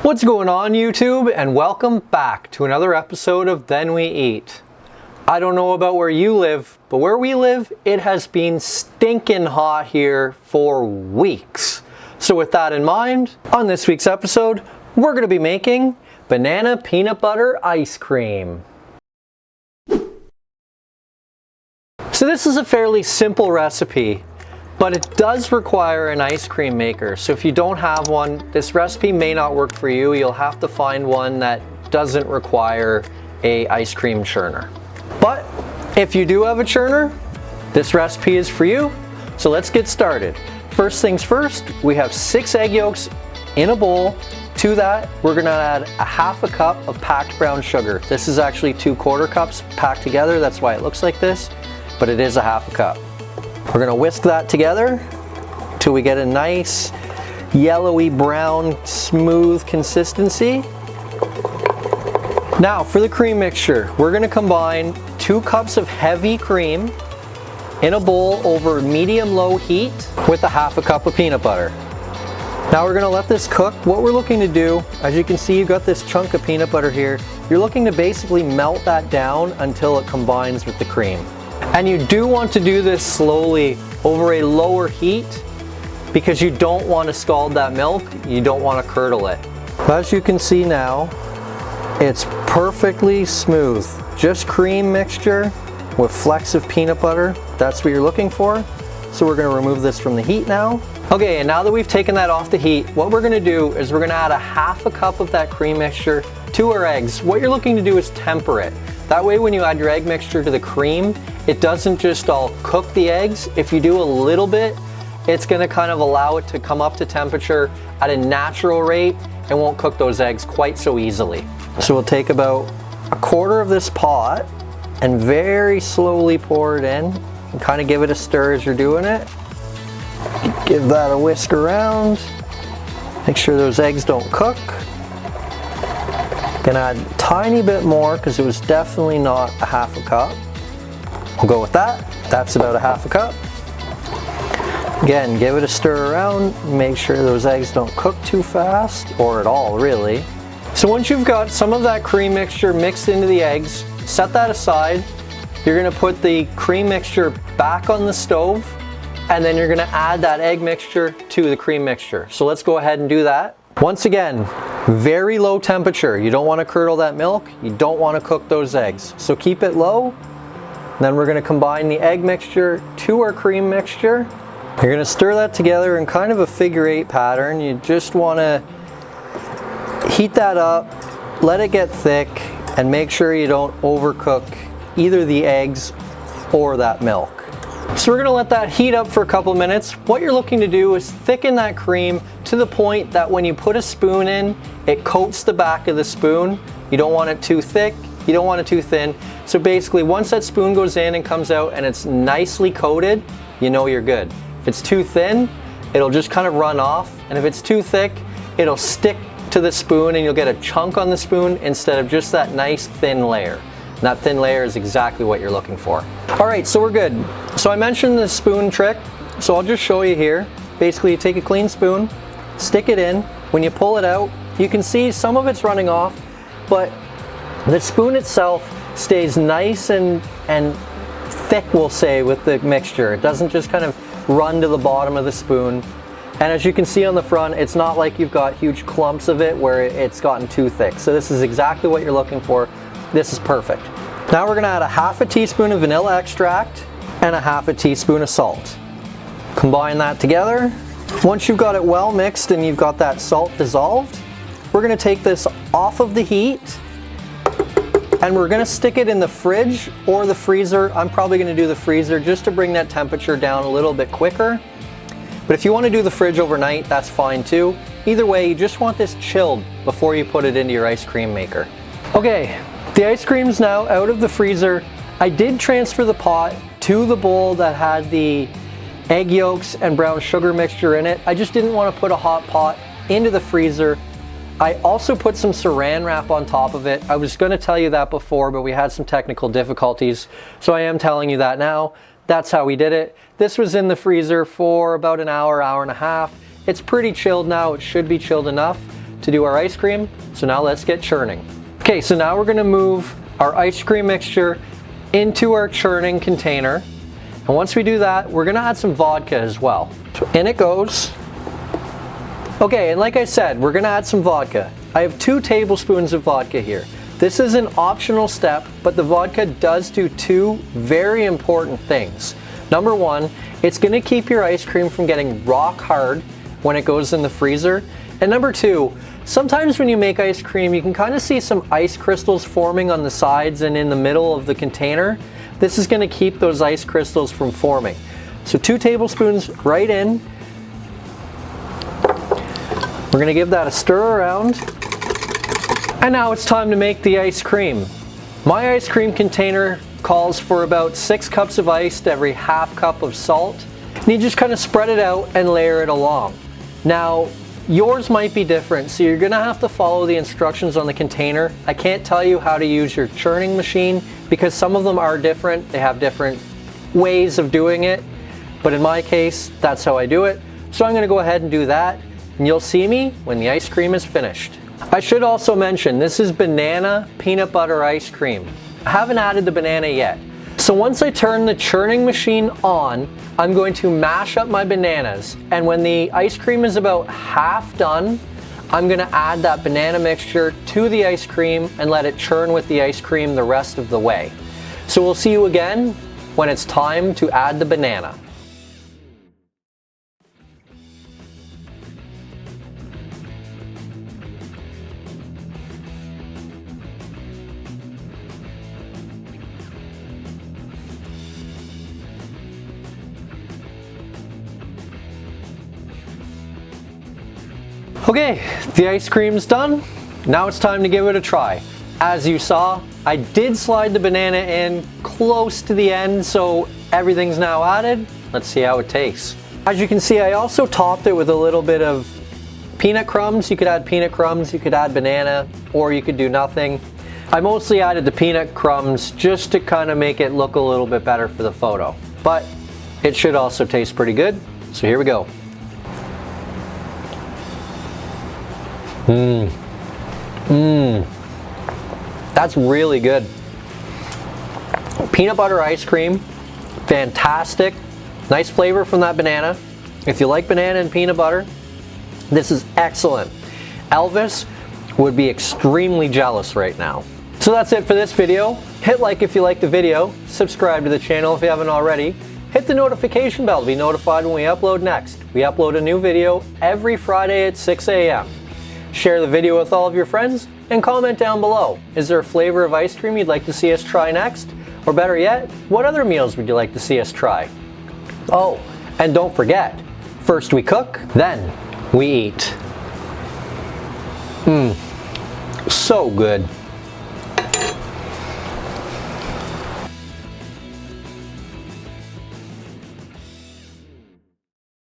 What's going on, YouTube, and welcome back to another episode of Then We Eat. I don't know about where you live, but where we live, it has been stinking hot here for weeks. So with that in mind, on this week's episode, we're going to be making banana peanut butter ice cream. So this is a fairly simple recipe, but it does require an ice cream maker. So if you don't have one, this recipe may not work for you. You'll have to find one that doesn't require an ice cream churner. But if you do have a churner, this recipe is for you. So let's get started. First things first, we have 6 egg yolks in a bowl. To that, we're gonna add a half a cup of packed brown sugar. This is actually 2/4 cups packed together. That's why it looks like this, but it is a half a cup. We're gonna whisk that together till we get a nice yellowy brown smooth consistency. Now for the cream mixture, we're gonna combine 2 cups of heavy cream in a bowl over medium-low heat with a half a cup of peanut butter. Now we're gonna let this cook. What we're looking to do, as you can see, you've got this chunk of peanut butter here. You're looking to basically melt that down until it combines with the cream. And you do want to do this slowly over a lower heat because you don't want to scald that milk, you don't want to curdle it. As you can see now, it's perfectly smooth. Just cream mixture with flecks of peanut butter. That's what you're looking for. So we're going to remove this from the heat now. Okay, and now that we've taken that off the heat, what we're going to do is we're going to add a half a cup of that cream mixture to our eggs. What you're looking to do is temper it. That way when you add your egg mixture to the cream, it doesn't just all cook the eggs. If you do a little bit, it's going to kind of allow it to come up to temperature at a natural rate and won't cook those eggs quite so easily. So we'll take about a quarter of this pot and very slowly pour it in and kind of give it a stir as you're doing it. Give that a whisk around. Make sure those eggs don't cook. Gonna add a tiny bit more because it was definitely not a half a cup. We'll go with that. That's about a half a cup. Again, give it a stir around. Make sure those eggs don't cook too fast, or at all really. So once you've got some of that cream mixture mixed into the eggs, set that aside. You're gonna put the cream mixture back on the stove, and then you're gonna add that egg mixture to the cream mixture. So let's go ahead and do that. Once again, very low temperature. You don't want to curdle that milk. You don't want to cook those eggs. So keep it low. Then we're going to combine the egg mixture to our cream mixture. You're going to stir that together in kind of a figure-8 pattern. You just want to heat that up, let it get thick, and make sure you don't overcook either the eggs or that milk. So we're going to let that heat up for a couple minutes. What you're looking to do is thicken that cream to the point that when you put a spoon in, it coats the back of the spoon. You don't want it too thick, you don't want it too thin. So basically once that spoon goes in and comes out and it's nicely coated, you know you're good. If it's too thin, it'll just kind of run off. And if it's too thick, it'll stick to the spoon and you'll get a chunk on the spoon instead of just that nice thin layer. And that thin layer is exactly what you're looking for. All right, so we're good. So I mentioned the spoon trick, so I'll just show you here. Basically, you take a clean spoon, stick it in. When you pull it out, you can see some of it's running off, but the spoon itself stays nice and thick, we'll say, with the mixture. It doesn't just kind of run to the bottom of the spoon. And as you can see on the front, it's not like you've got huge clumps of it where it's gotten too thick. So this is exactly what you're looking for. This is perfect. Now we're gonna add a half a teaspoon of vanilla extract and a half a teaspoon of salt. Combine that together. Once you've got it well mixed and you've got that salt dissolved, we're gonna take this off of the heat and we're gonna stick it in the fridge or the freezer. I'm probably gonna do the freezer just to bring that temperature down a little bit quicker. But if you wanna do the fridge overnight, that's fine too. Either way, you just want this chilled before you put it into your ice cream maker. Okay. The ice cream's now out of the freezer. I did transfer the pot to the bowl that had the egg yolks and brown sugar mixture in it. I just didn't want to put a hot pot into the freezer. I also put some saran wrap on top of it. I was going to tell you that before, but we had some technical difficulties, so I am telling you that now. That's how we did it. This was in the freezer for about an hour, hour and a half. It's pretty chilled now. It should be chilled enough. to do our ice cream. So now let's get churning. Okay, so now we're gonna move our ice cream mixture into our churning container. And once we do that, we're gonna add some vodka as well. So in it goes. Okay, and like I said, we're gonna add some vodka. I have 2 tablespoons of vodka here. This is an optional step, but the vodka does do 2 very important things. Number 1, it's gonna keep your ice cream from getting rock hard when it goes in the freezer. And number 2, sometimes when you make ice cream, you can kind of see some ice crystals forming on the sides and in the middle of the container. This is gonna keep those ice crystals from forming. So 2 tablespoons right in. We're gonna give that a stir around. And now it's time to make the ice cream. My ice cream container calls for about 6 cups of ice to every half cup of salt. And you just kind of spread it out and layer it along. Now, yours might be different, so you're gonna have to follow the instructions on the container. I can't tell you how to use your churning machine because some of them are different. They have different ways of doing it. But in my case, that's how I do it. So I'm gonna go ahead and do that. And you'll see me when the ice cream is finished. I should also mention, this is banana peanut butter ice cream. I haven't added the banana yet. So once I turn the churning machine on, I'm going to mash up my bananas. And when the ice cream is about half done, I'm gonna add that banana mixture to the ice cream and let it churn with the ice cream the rest of the way. So we'll see you again when it's time to add the banana. Okay, the ice cream's done. Now it's time to give it a try. As you saw, I did slide the banana in close to the end, so everything's now added. Let's see how it tastes. As you can see, I also topped it with a little bit of peanut crumbs. You could add peanut crumbs, you could add banana, or you could do nothing. I mostly added the peanut crumbs just to kind of make it look a little bit better for the photo. But it should also taste pretty good. So here we go. That's really good. Peanut butter ice cream, fantastic. Nice flavor from that banana. If you like banana and peanut butter, this is excellent. Elvis would be extremely jealous right now. So that's it for this video. Hit like if you liked the video, subscribe to the channel if you haven't already, hit the notification bell to be notified when we upload next. We upload a new video every Friday at 6 a.m. Share the video with all of your friends and comment down below. Is there a flavor of ice cream you'd like to see us try next? Or better yet, what other meals would you like to see us try? Oh, and don't forget, first we cook, then we eat. So good.